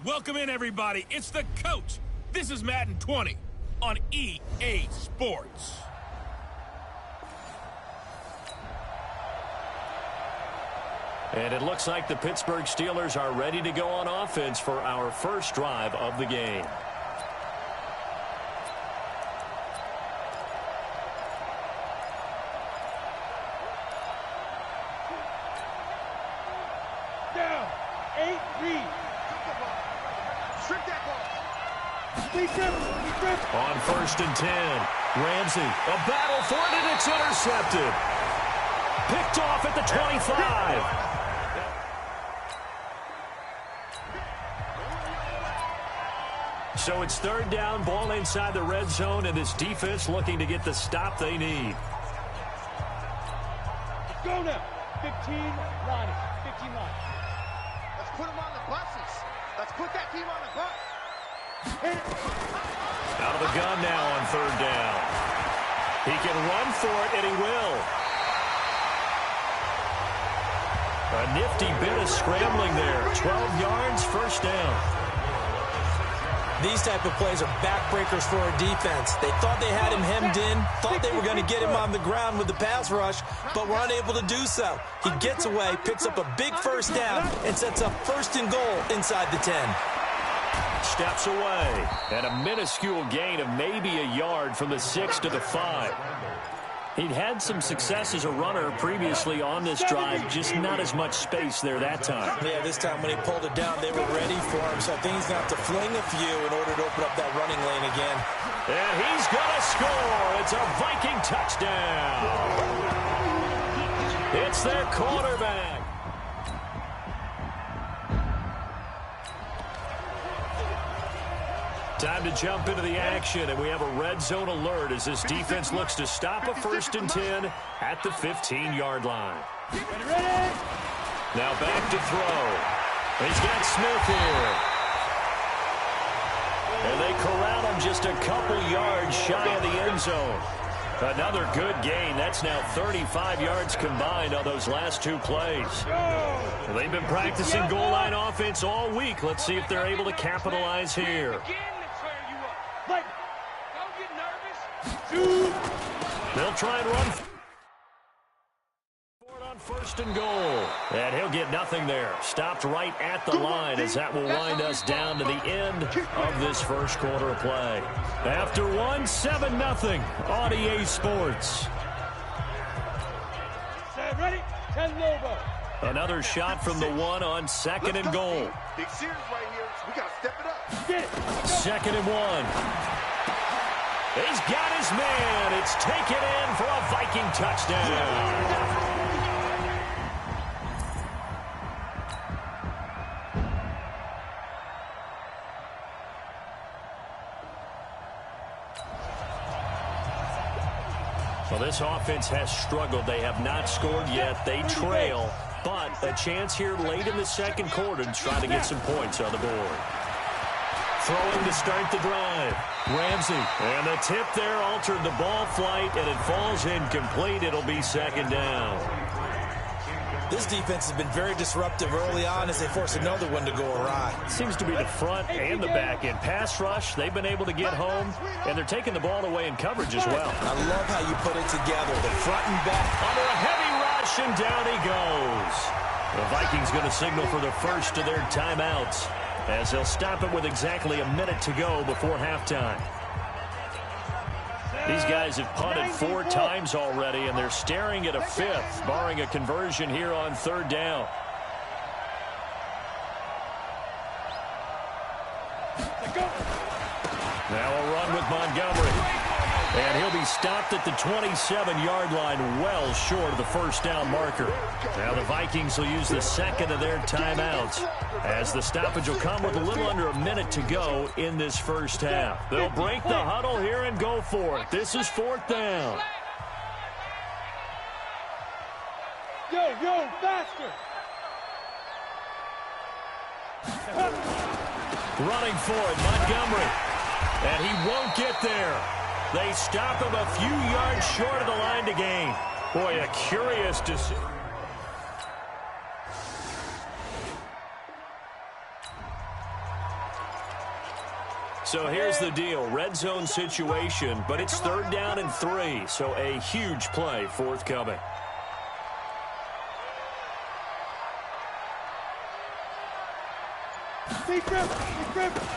Welcome in, everybody. It's the coach. This is Madden 20 on EA Sports. And it looks like the Pittsburgh Steelers are ready to go on offense for our first drive of the game. Down. 8 read. Strip that ball. On 1st and 10, Ramsey, a battle for it, and it's intercepted. Picked off at the 25. So it's 3rd down, ball inside the red zone, and this defense looking to get the stop they need. Go now. 15 line. 15 line. Let's put them on the buses. Let's put that team on the bus. Out of the gun now on 3rd down. He can run for it, and he will. A nifty bit of scrambling there. 12 yards, 1st down. These type of plays are backbreakers for a defense. They thought they had him hemmed in, thought they were going to get him on the ground with the pass rush, but were unable to do so. He gets away, picks up a big 1st down, and sets up 1st and goal inside the 10. Steps away, and a minuscule gain of maybe a yard from the 6 to the 5. He'd had some success as a runner previously on this drive, just not as much space there that time. Yeah, this time when he pulled it down, they were ready for him, so I think he's going to have to fling a few in order to open up that running lane again. And he's going to score. It's a Viking touchdown. It's their quarterback. Time to jump into the action, and we have a red zone alert as this defense looks to stop a 1st and 10 at the 15-yard line. Now back to throw. He's got Smith here. And they corral him just a couple yards shy of the end zone. Another good gain. That's now 35 yards combined on those last 2 plays. They've been practicing goal line offense all week. Let's see if they're able to capitalize here. They'll try and run for it on 1st and goal. And he'll get nothing there. Stopped right at the line as that will wind us down to the end of this first quarter of play. After 1, 7-0 on EA Sports. Ready? 10 Lobo. Another shot from the 1 on 2nd and goal. Big series right here, so we got to step it up. 2nd and 1. He's got his man. It's taken in for a Viking touchdown. Well, this offense has struggled. They have not scored yet. They trail, but a chance here late in the 2nd quarter to try to get some points on the board. Throwing to start the drive. Ramsey. And the tip there altered the ball flight, and it falls incomplete. It'll be 2nd down. This defense has been very disruptive early on as they force another one to go awry. Seems to be the front and the back end. Pass rush, they've been able to get home, and they're taking the ball away in coverage as well. I love how you put it together, the front and back. Under a heavy rush, and down he goes. The Vikings going to signal for the first of their timeouts, as they'll stop it with exactly a minute to go before halftime. These guys have punted 4 times already, and they're staring at a 5th, barring a conversion here on 3rd down. Now a run with Montgomery. And he'll be stopped at the 27-yard line, well short of the 1st down marker. Now the Vikings will use the 2nd of their timeouts, as the stoppage will come with a little under a minute to go in this first half. They'll break the huddle here and go for it. This is 4th down. Yo, faster. Running for it, Montgomery. And he won't get there. They stop him a few yards short of the line to gain. Boy, a curious decision. So here's the deal. Red zone situation, but it's 3rd down and 3. So a huge play forthcoming.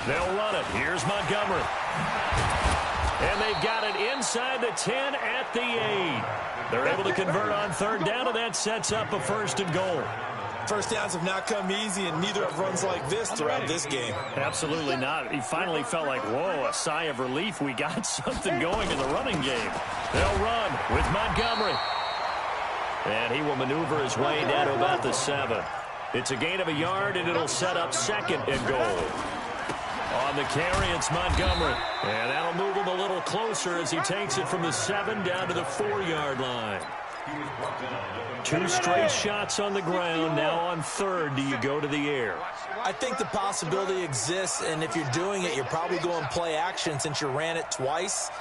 They'll run it. Here's Montgomery. And they've got it inside the 10 at the 8. They're able to convert on 3rd down, and that sets up a 1st and goal. First downs have not come easy, and neither have runs like this throughout this game. Absolutely not. He finally felt like, whoa, a sigh of relief. We got something going in the running game. They'll run with Montgomery. And he will maneuver his way down to about the 7. It's a gain of a yard, and it'll set up 2nd and goal. On the carry, it's Montgomery. And that'll move him a little closer as he takes it from the 7 down to the 4-yard line. 2 straight shots on the ground. Now on 3rd, do you go to the air? I think the possibility exists, and if you're doing it, you're probably going play action since you ran it twice.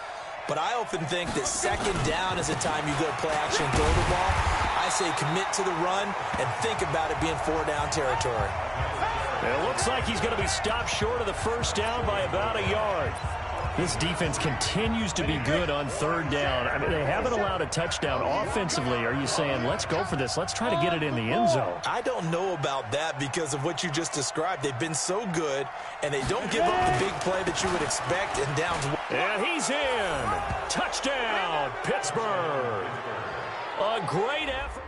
But I often think that 2nd down is a time you go play action and throw the ball. I say commit to the run and think about it being 4-down territory. It looks like he's going to be stopped short of the 1st down by about a yard. This defense continues to be good on 3rd down. I mean, they haven't allowed a touchdown offensively. Are you saying, let's go for this? Let's try to get it in the end zone. I don't know about that because of what you just described. They've been so good, and they don't give up the big play that you would expect in downs. And he's in. Touchdown, Pittsburgh. A great effort.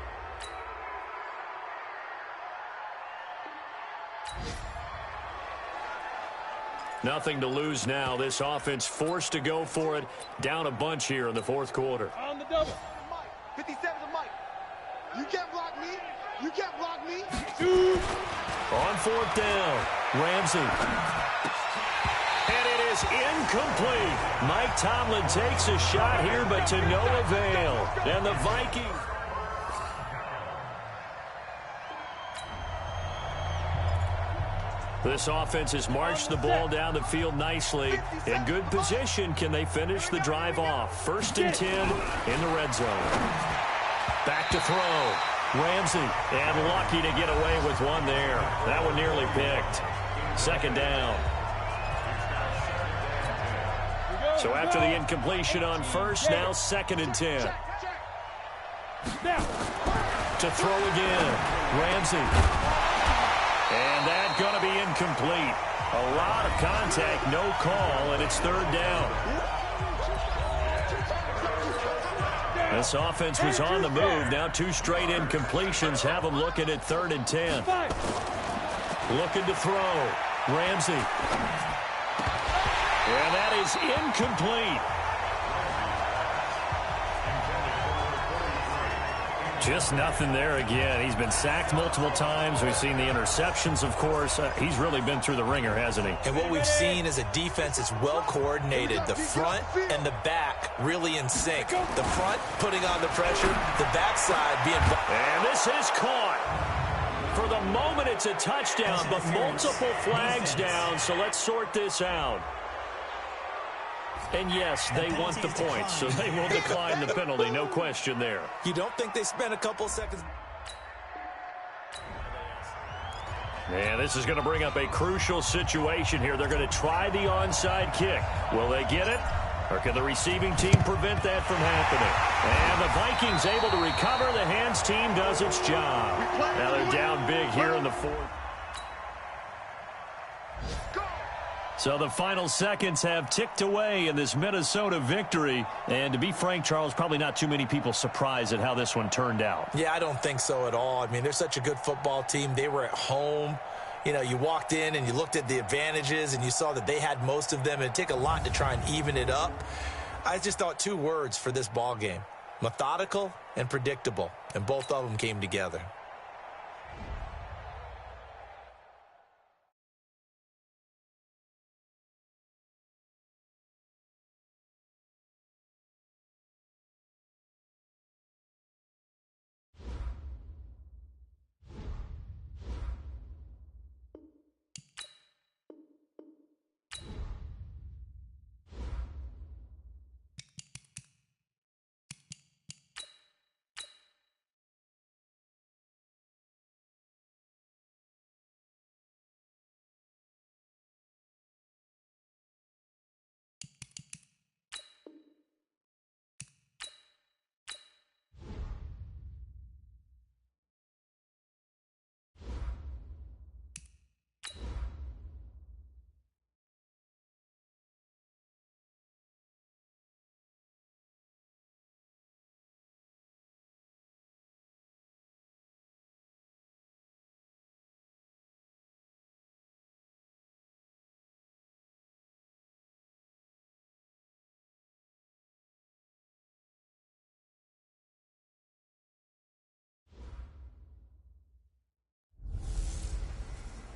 Nothing to lose now. This offense forced to go for it. Down a bunch here in the 4th quarter. On the double. 57 to Mike. You can't block me. You can't block me. On 4th down, Ramsey. And it is incomplete. Mike Tomlin takes a shot here, but to no avail. And the Vikings. This offense has marched the ball down the field nicely. In good position, can they finish the drive off? 1st and 10 in the red zone. Back to throw. Ramsey, and lucky to get away with one there. That one nearly picked. 2nd down. So after the incompletion on 1st, now 2nd and 10. To throw again. Ramsey. And that's going to be incomplete. A lot of contact, no call, and it's 3rd down. This offense was on the move. Now 2 straight incompletions have them looking at 3rd and 10. Looking to throw. Ramsey. And that is incomplete. Just nothing there again. He's been sacked multiple times. We've seen the interceptions, of course. He's really been through the ringer, hasn't he? And what we've seen is a defense that's well coordinated. The front and the back really in sync. The front putting on the pressure, the backside being... And this is caught. For the moment, it's a touchdown, but multiple flags down, so let's sort this out. And yes, they want the points, so they will decline the penalty, no question there. You don't think they spent a couple seconds? And this is going to bring up a crucial situation here. They're going to try the onside kick. Will they get it? Or can the receiving team prevent that from happening? And the Vikings able to recover. The hands team does its job. Now they're down big here in the 4th. So the final seconds have ticked away in this Minnesota victory. And to be frank, Charles, probably not too many people surprised at how this one turned out. Yeah, I don't think so at all. I mean, they're such a good football team. They were at home. You know, you walked in and you looked at the advantages and you saw that they had most of them. It'd take a lot to try and even it up. I just thought 2 words for this ball game: methodical and predictable. And both of them came together.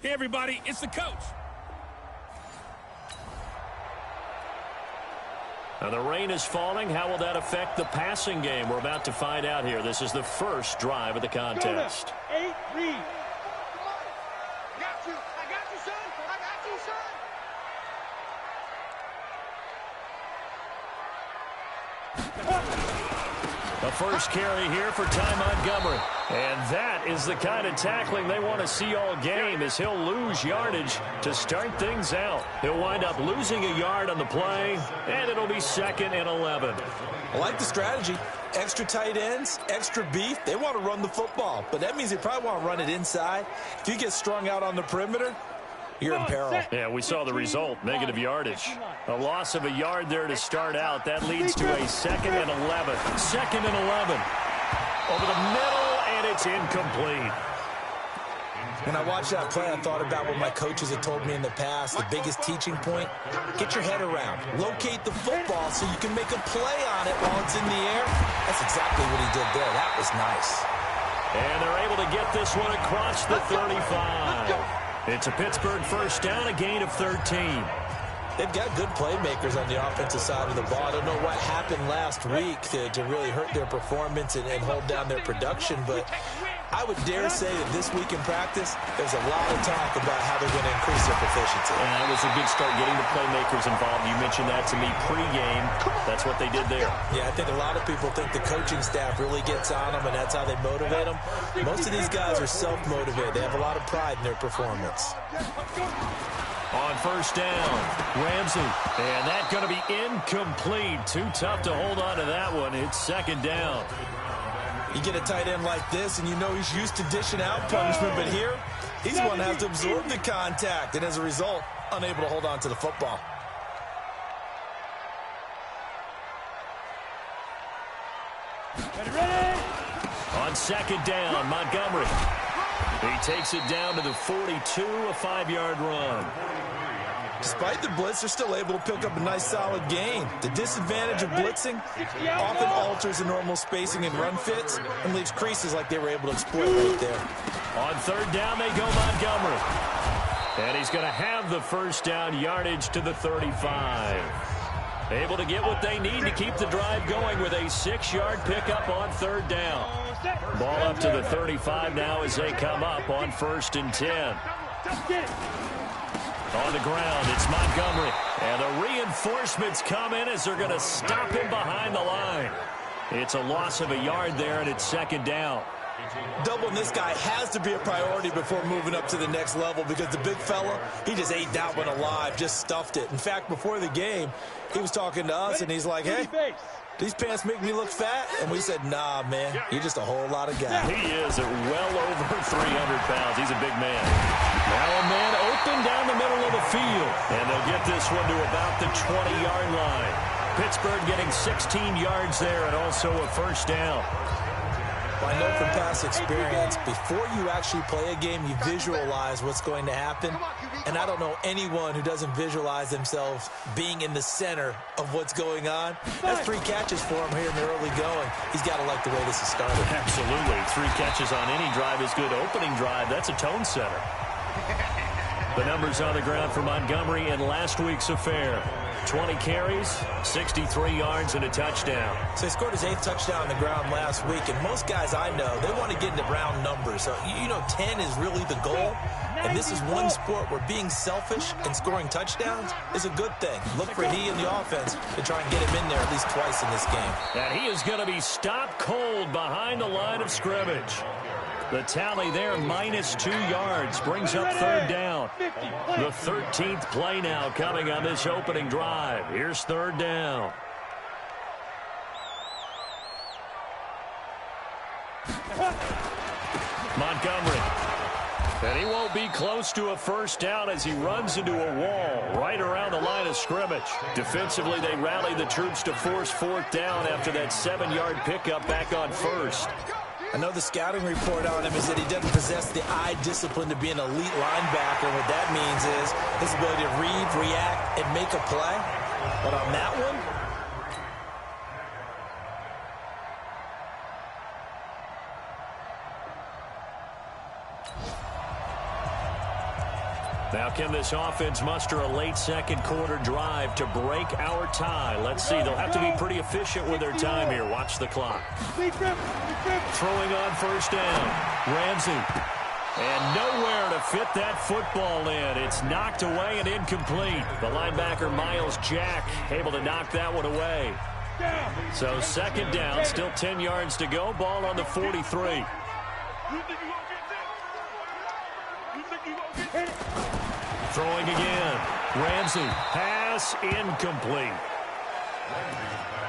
Hey, everybody, it's the coach. Now the rain is falling. How will that affect the passing game? We're about to find out here. This is the first drive of the contest. 8, read. I got you, son. I got you, son. The first carry here for Ty Montgomery. And that is the kind of tackling they want to see all game, as he'll lose yardage to start things out. He'll wind up losing a yard on the play, and it'll be 2nd and 11. I like the strategy. Extra tight ends, extra beef. They want to run the football, but that means they probably want to run it inside. If you get strung out on the perimeter, you're in peril. Yeah, we saw the result, negative yardage. A loss of a yard there to start out. That leads to a 2nd and 11. 2nd and 11. Over the middle, and it's incomplete. When I watched that play, I thought about what my coaches had told me in the past. The biggest teaching point, get your head around. Locate the football so you can make a play on it while it's in the air. That's exactly what he did there. That was nice. And they're able to get this one across the 35. It's a Pittsburgh first down, a gain of 13. They've got good playmakers on the offensive side of the ball. I don't know what happened last week to really hurt their performance and hold down their production, but I would dare say that this week in practice, there's a lot of talk about how they're going to increase their proficiency. And that was a good start getting the playmakers involved. You mentioned that to me pregame. That's what they did there. Yeah, I think a lot of people think the coaching staff really gets on them, and that's how they motivate them. Most of these guys are self-motivated. They have a lot of pride in their performance. On first down, Ramsey. And that's going to be incomplete. Too tough to hold on to that one. It's 2nd down. You get a tight end like this, and you know he's used to dishing out punishment, but here, he's the one that has to absorb the contact, and as a result, unable to hold on to the football. Ready? On 2nd down, Montgomery. He takes it down to the 42, a 5-yard run. Despite the blitz, they're still able to pick up a nice solid gain. The disadvantage of blitzing often alters the normal spacing and run fits and leaves creases like they were able to exploit right there. On 3rd down, they go Montgomery. And he's going to have the first down, yardage to the 35. Able to get what they need to keep the drive going with a 6-yard pickup on 3rd down. Ball up to the 35 now as they come up on 1st and 10. On the ground, it's Montgomery. And the reinforcements come in as they're going to stop him behind the line. It's a loss of a yard there, and it's 2nd down. Doubling this guy has to be a priority before moving up to the next level, because the big fella, he just ate that one alive, just stuffed it. In fact, before the game, he was talking to us, and he's like, hey, these pants make me look fat? And we said, nah, man, you're just a whole lot of guy. He is at well over 300 pounds. He's a big man. Now a man open down the middle of the field. And they'll get this one to about the 20-yard line. Pittsburgh getting 16 yards there and also a first down. Well, I know from past experience, before you actually play a game, you visualize what's going to happen. And I don't know anyone who doesn't visualize themselves being in the center of what's going on. That's 3 catches for him here in the early going. He's got to like the way this is started. Absolutely. 3 catches on any drive is good. Opening drive, that's a tone setter. The numbers on the ground for Montgomery in last week's affair. 20 carries, 63 yards, and a touchdown. So he scored his 8th touchdown on the ground last week, and most guys I know, they want to get into round numbers. So, you know, 10 is really the goal, and this is one sport where being selfish and scoring touchdowns is a good thing. Look for he and the offense to try and get him in there at least twice in this game. And he is going to be stopped cold behind the line of scrimmage. The tally there, -2 yards, brings up 3rd down. The 13th play now coming on this opening drive. Here's 3rd down. Montgomery. And he won't be close to a first down as he runs into a wall right around the line of scrimmage. Defensively, they rally the troops to force 4th down after that 7-yard pickup back on 1st. I know the scouting report on him is that he doesn't possess the eye discipline to be an elite linebacker. What that means is his ability to read, react, and make a play. But on that one, Now, can this offense muster a late second quarter drive to break our tie? Let's see. They'll have to be pretty efficient with their time here. Watch the clock. Throwing on first down. Ramsey. And nowhere to fit that football in. It's knocked away and incomplete. The linebacker, Miles Jack, able to knock that one away. So second down, still 10 yards to go. Ball on the 43. Throwing again. Ramsey. Pass incomplete.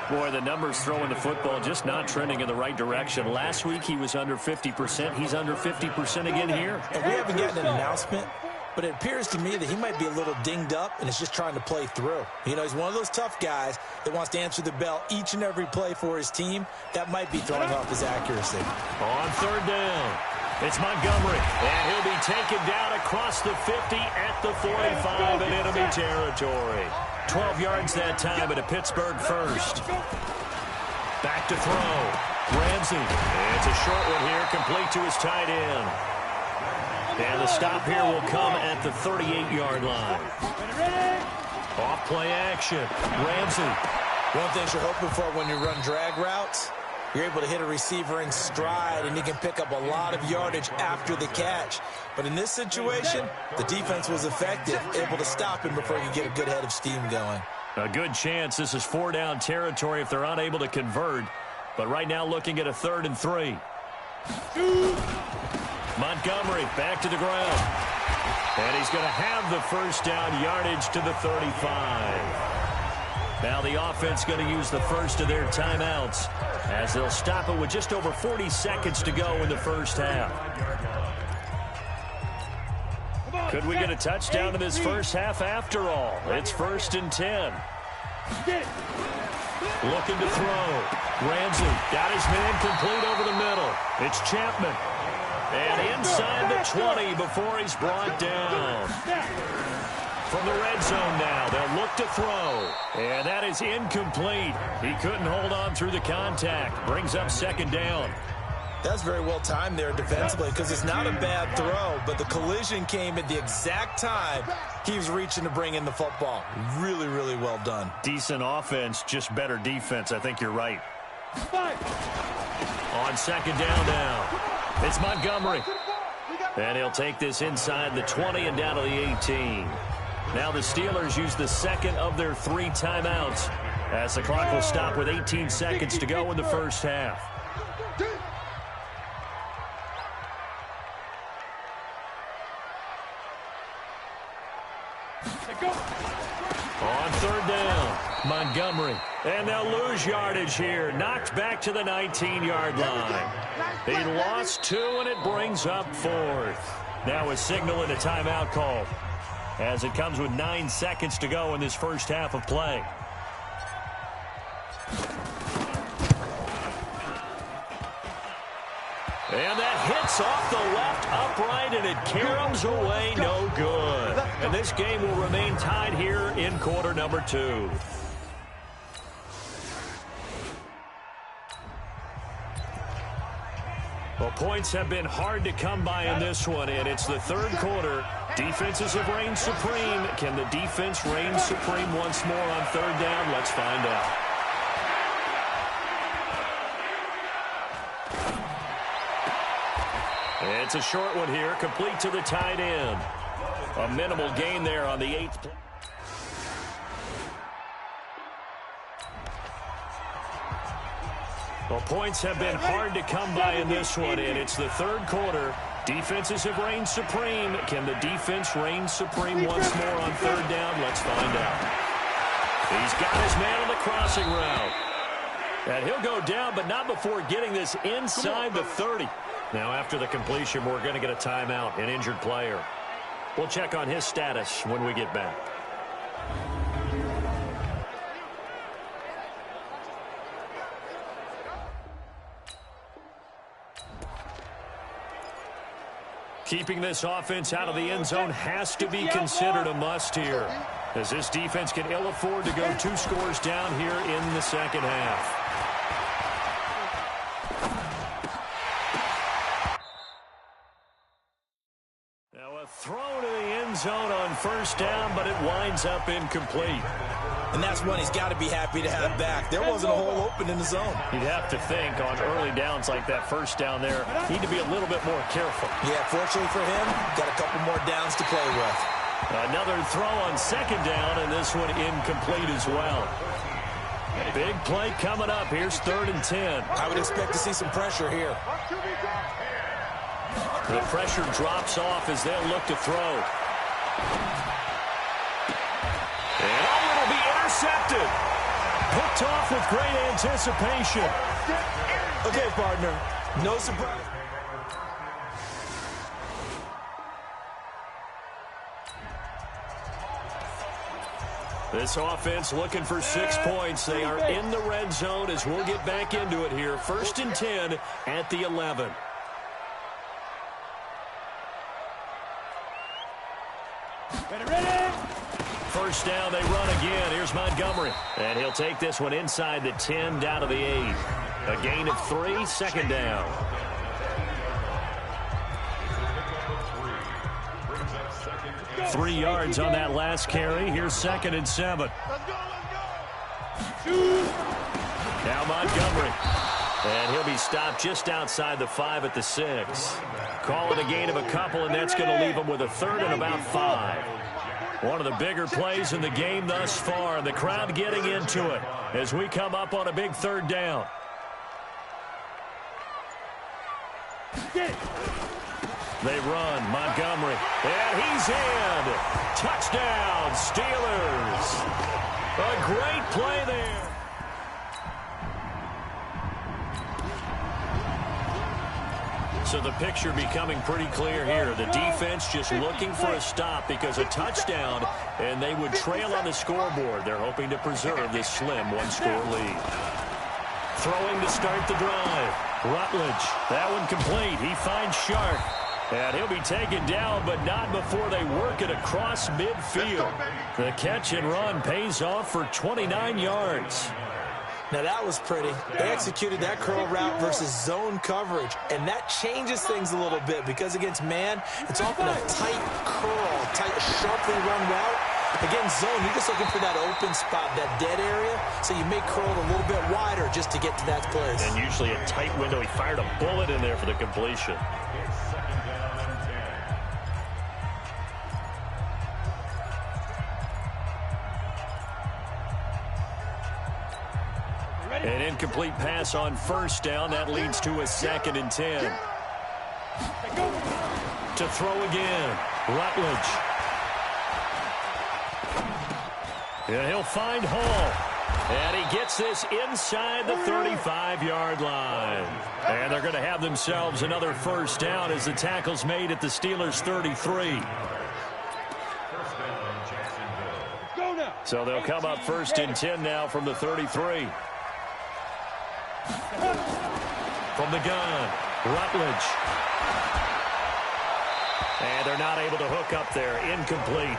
Boy, the numbers throwing the football just not trending in the right direction. Last week he was under 50%. He's under 50% again here. And we haven't gotten an announcement, but it appears to me that he might be a little dinged up and is just trying to play through. You know, he's one of those tough guys that wants to answer the bell each and every play for his team. That might be throwing off his accuracy. On third down, it's Montgomery, and he'll be taken down across the 50 at the 45 in enemy territory. 12 yards that time at a Pittsburgh first. Back to throw. Ramsey. It's a short one here, complete to his tight end. And the stop here will come at the 38-yard line. Off play action. Ramsey. One thing you're hoping for when you run drag routes, you're able to hit a receiver in stride, and he can pick up a lot of yardage after the catch. But in this situation, the defense was effective, able to stop him before he could get a good head of steam going. A good chance this is 4-down territory if they're unable to convert. But right now looking at a 3rd and 3. Montgomery back to the ground. And he's going to have the first down yardage to the 35. Now the offense going to use the first of their timeouts as they'll stop it with just over 40 seconds to go in the first half. Could we get a touchdown in this first half after all? It's 1st and 10. Looking to throw. Ramsey got his man complete over the middle. It's Chapman. And inside the 20 before he's brought down. From the red zone now, they'll look to throw. And that is incomplete. He couldn't hold on through the contact. Brings up 2nd down. That's very well timed there defensively because it's not a bad throw, but the collision came at the exact time he was reaching to bring in the football. Really, really well done. Decent offense, just better defense. I think you're right. On 2nd down now, it's Montgomery. And he'll take this inside the 20 and down to the 18. Now the Steelers use the 2nd of their 3 timeouts as the clock will stop with 18 seconds to go in the first half. On 3rd down, Montgomery. And they'll lose yardage here. Knocked back to the 19-yard line. They lost 2, and it brings up 4th. Now a signal and a timeout call as it comes with 9 seconds to go in this first half of play. And that hits off the left upright, and it caroms away no good. And this game will remain tied here in quarter number 2. Well, points have been hard to come by in this one, and it's the 3rd quarter. Defenses have reigned supreme. Can the defense reign supreme once more on 3rd down? Let's find out. It's a short one here, complete to the tight end. A minimal gain there on the 8th play. Well, points have been hard to come by in this one, and it's the 3rd quarter. Defenses have reigned supreme. Can the defense reign supreme once more on 3rd down? Let's find out. He's got his man on the crossing route. And he'll go down, but not before getting this inside the 30. Now, after the completion, we're going to get a timeout, an injured player. We'll check on his status when we get back. Keeping this offense out of the end zone has to be considered a must here, as this defense can ill afford to go 2 scores down here in the second half. Now a throw to the end end zone on first down, but it winds up incomplete. And that's one he's got to be happy to have back. There wasn't a hole open in the zone. You'd have to think on early downs like that first down there, need to be a little bit more careful. Yeah, fortunately for him, got a couple more downs to play with. Another throw on second down, and this one incomplete as well. Big play coming up. Here's 3rd and 10. I would expect to see some pressure here. The pressure drops off as they'll look to throw. And it'll be intercepted. Picked off with great anticipation. Okay, partner. No surprise. This offense looking for 6 points. They are in the red zone as we'll get back into it here. 1st and 10 at the 11. Ready. First down, they run again. Here's Montgomery. And he'll take this one inside the 10 down to the 8. A gain of 3, 2nd down. Three yards on that last carry. Here's 2nd and 7. Now Montgomery. And he'll be stopped just outside the 5 at the 6. Call it a gain of a couple, and that's going to leave him with a 3rd and about 5. One of the bigger plays in the game thus far. The crowd getting into it as we come up on a big 3rd down. They run. Montgomery. And he's in. Touchdown, Steelers. A great play there. So the picture becoming pretty clear here. The defense just looking for a stop because a touchdown, and they would trail on the scoreboard. They're hoping to preserve this slim one-score lead. Throwing to start the drive. Rutledge. That one complete. He finds Sharp. And he'll be taken down, but not before they work it across midfield. The catch and run pays off for 29 yards. Now that was pretty. They executed that curl route versus zone coverage, and that changes things a little bit because against man, it's often a tight curl, tight, sharply run route. Against zone, you're just looking for that open spot, that dead area, so you may curl it a little bit wider just to get to that place. And usually a tight window. He fired a bullet in there for the completion. An incomplete pass on first down. That leads to a 2nd and 10. To throw again. Rutledge. And he'll find Hall. And he gets this inside the 35-yard line. And they're going to have themselves another first down as the tackle's made at the Steelers' 33. So they'll come up 1st and 10 now from the 33. From the gun, Rutledge. And they're not able to hook up there. Incomplete.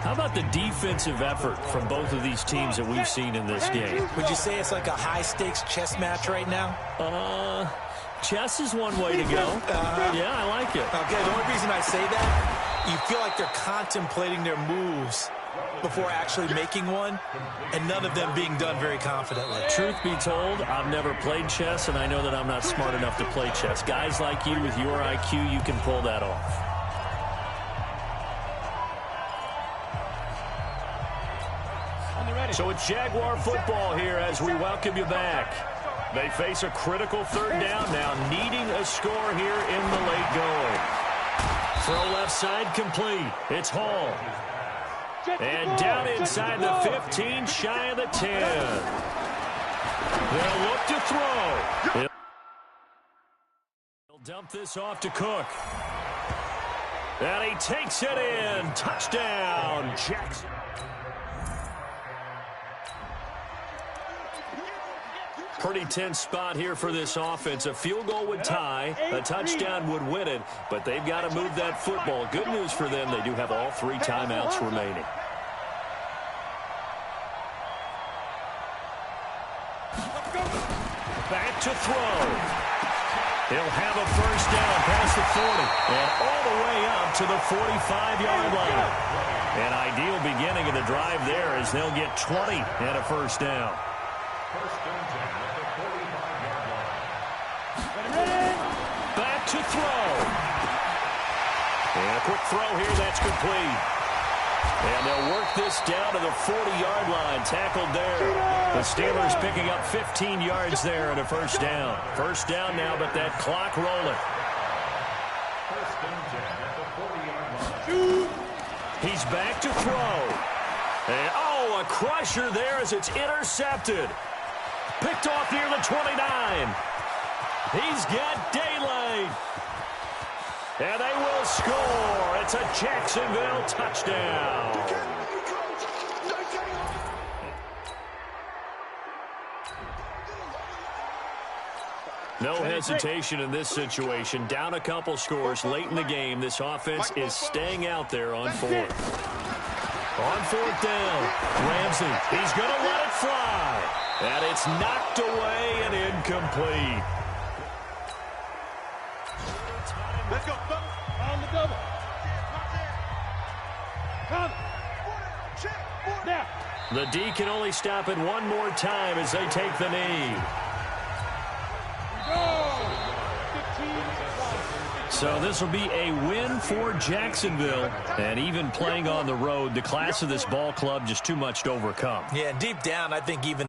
How about the defensive effort from both of these teams that we've seen in this game? Would you say it's like a high-stakes chess match right now? Chess is one way to go. Yeah, I like it. Okay, the only reason I say that, you feel like they're contemplating their moves before actually making one, and none of them being done very confidently. Truth be told, I've never played chess, and I know that I'm not smart enough to play chess. Guys like you with your IQ, you can pull that off. So it's Jaguar football here as we welcome you back. They face a critical 3rd down now, needing a score here in the late going. Throw left side complete. It's Hall. And down inside the 15, shy of the 10. They'll look to throw. He'll dump this off to Cook. And he takes it in. Touchdown, Jackson. Pretty tense spot here for this offense. A field goal would tie, a touchdown would win it, but they've got to move that football. Good news for them, they do have all 3 timeouts remaining. Back to throw. He'll have a first down past the 40 and all the way up to the 45-yard line. An ideal beginning of the drive there as they'll get 20 and a first down. Back to throw. And a quick throw here, that's complete. And they'll work this down to the 40-yard line, tackled there. The Steelers picking up 15 yards there and a first down. First down now, but that clock rolling. He's back to throw. And, oh, a crusher there as it's intercepted. Picked off near the 29. He's got daylight. And they will score. It's a Jacksonville touchdown. No hesitation in this situation. Down a couple scores late in the game. This offense is staying out there on fourth. On fourth down, Ramsey, he's going to let it fly. And it's knocked away and incomplete. Let's go. On the double. Come. Now. The D can only stop it one more time as they take the knee. So this will be a win for Jacksonville. And even playing on the road, the class of this ball club just too much to overcome. Yeah, deep down, I think even